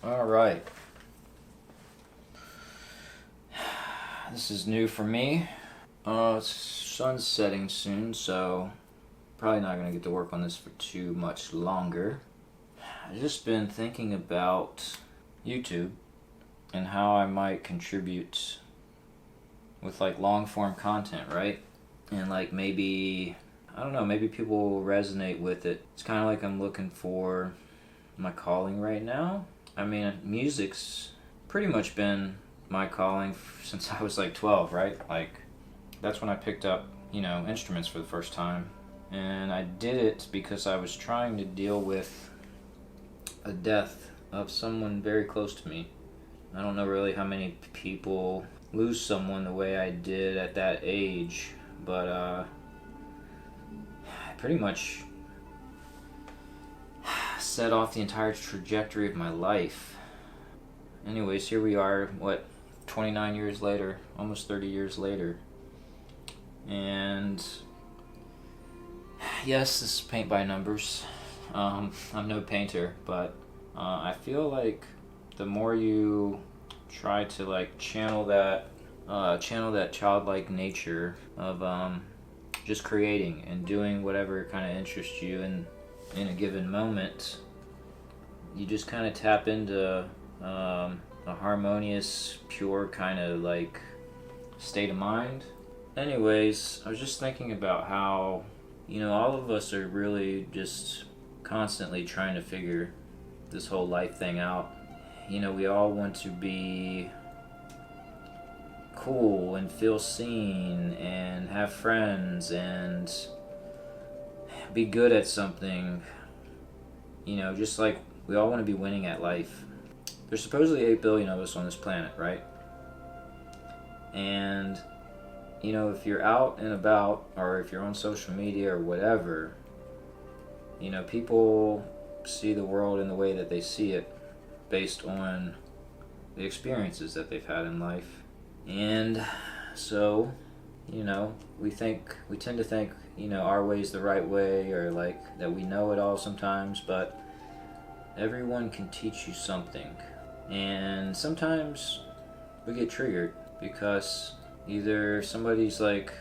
All right. This is new for me. Sun's setting soon, so probably not going to get to work on this for too much longer. I've just been thinking about YouTube and how I might contribute with like long form content, right? And like maybe, I don't know, maybe people will resonate with it. It's kind of like I'm looking for my calling right now. I mean, music's pretty much been my calling since I was like 12, right? Like, that's when I picked up, instruments for the first time. And I did it because I was trying to deal with a death of someone very close to me. I don't know really how many people lose someone the way I did at that age, but I pretty much set off the entire trajectory of my life. Anyways, here we are, 29 years later, almost 30 years later. And yes, this is paint by numbers. I'm no painter, but I feel like the more you try to like channel that childlike nature of just creating and doing whatever kind of interests you in a given moment, you just kind of tap into a harmonious, pure kind of like state of mind. Anyways, I was just thinking about how, all of us are really just constantly trying to figure this whole life thing out. We all want to be cool and feel seen and have friends and be good at something. Just like we all want to be winning at life. There's supposedly 8 billion of us on this planet, right? And if you're out and about, or if you're on social media or whatever, people see the world in the way that they see it based on the experiences that they've had in life. And so, we tend to think, our way's the right way, or like that we know it all sometimes, but everyone can teach you something. And sometimes we get triggered because either somebody's like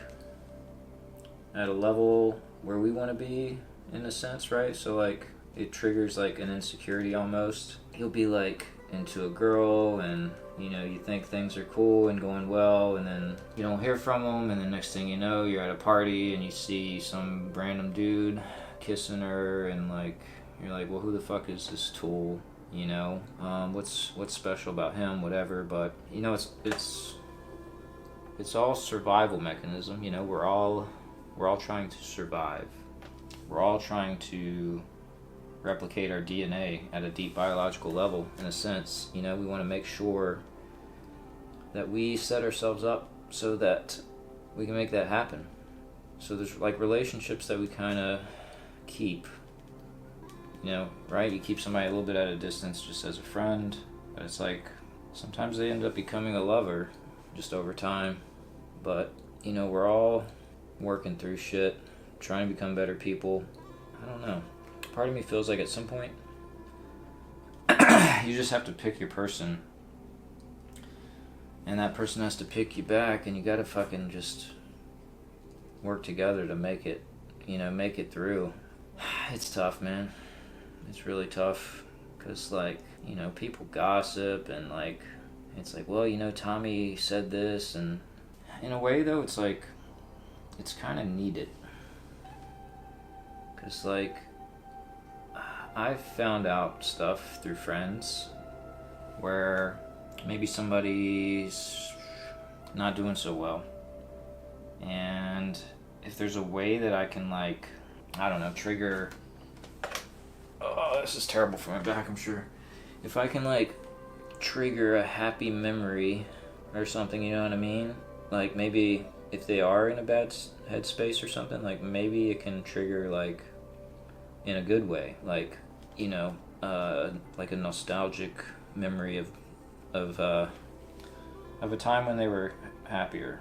at a level where we want to be, in a sense, right? So like it triggers like an insecurity almost. You'll be like into a girl and you think things are cool and going well, and then you don't hear from them, and the next thing you know, you're at a party and you see some random dude kissing her, and like you're like, well, who the fuck is this tool? What's special about him? Whatever. But it's all survival mechanism. We're all trying to survive. We're all trying to replicate our DNA at a deep biological level, in a sense. We want to make sure that we set ourselves up so that we can make that happen. So there's like relationships that we kind of keep, right? You keep somebody a little bit at a distance just as a friend, but it's like sometimes they end up becoming a lover just over time. But we're all working through shit, trying to become better people. I don't know. Part of me feels like at some point you just have to pick your person, and that person has to pick you back, and you gotta fucking just work together to make it through. It's tough, man. It's really tough, because like people gossip, and like it's like, well, Tommy said this, and in a way though it's like it's kind of needed, because like I've found out stuff through friends where maybe somebody's not doing so well, and if there's a way that I can like, I don't know, trigger, oh, this is terrible for my back, I'm sure. If I can like trigger a happy memory or something, you know what I mean? Like maybe if they are in a bad headspace or something, like maybe it can trigger like in a good way, like like a nostalgic memory of a time when they were happier,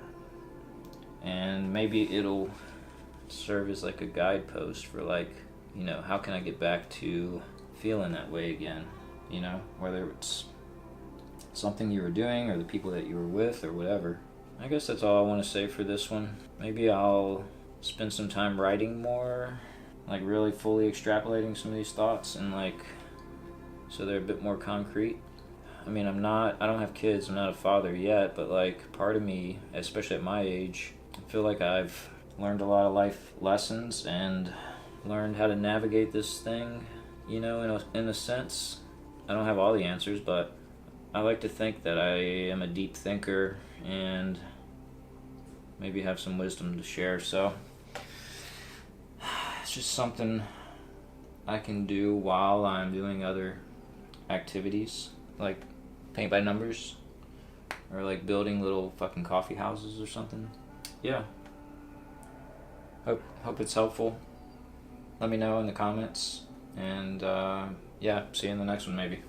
and maybe it'll serve as like a guidepost for like, how can I get back to feeling that way again? you know, whether it's something you were doing or the people that you were with or whatever. I guess that's all I want to say for this one. Maybe I'll spend some time writing more, like really fully extrapolating some of these thoughts and like so they're a bit more concrete. I mean, I don't have kids, I'm not a father yet, but like part of me, especially at my age, I feel like I've learned a lot of life lessons and learned how to navigate this thing, you know, in a sense. I don't have all the answers, but I like to think that I am a deep thinker and maybe have some wisdom to share. So it's just something I can do while I'm doing other activities, like paint by numbers or like building little fucking coffee houses or something. Yeah. Hope it's helpful. Let me know in the comments. And yeah, see you in the next one maybe.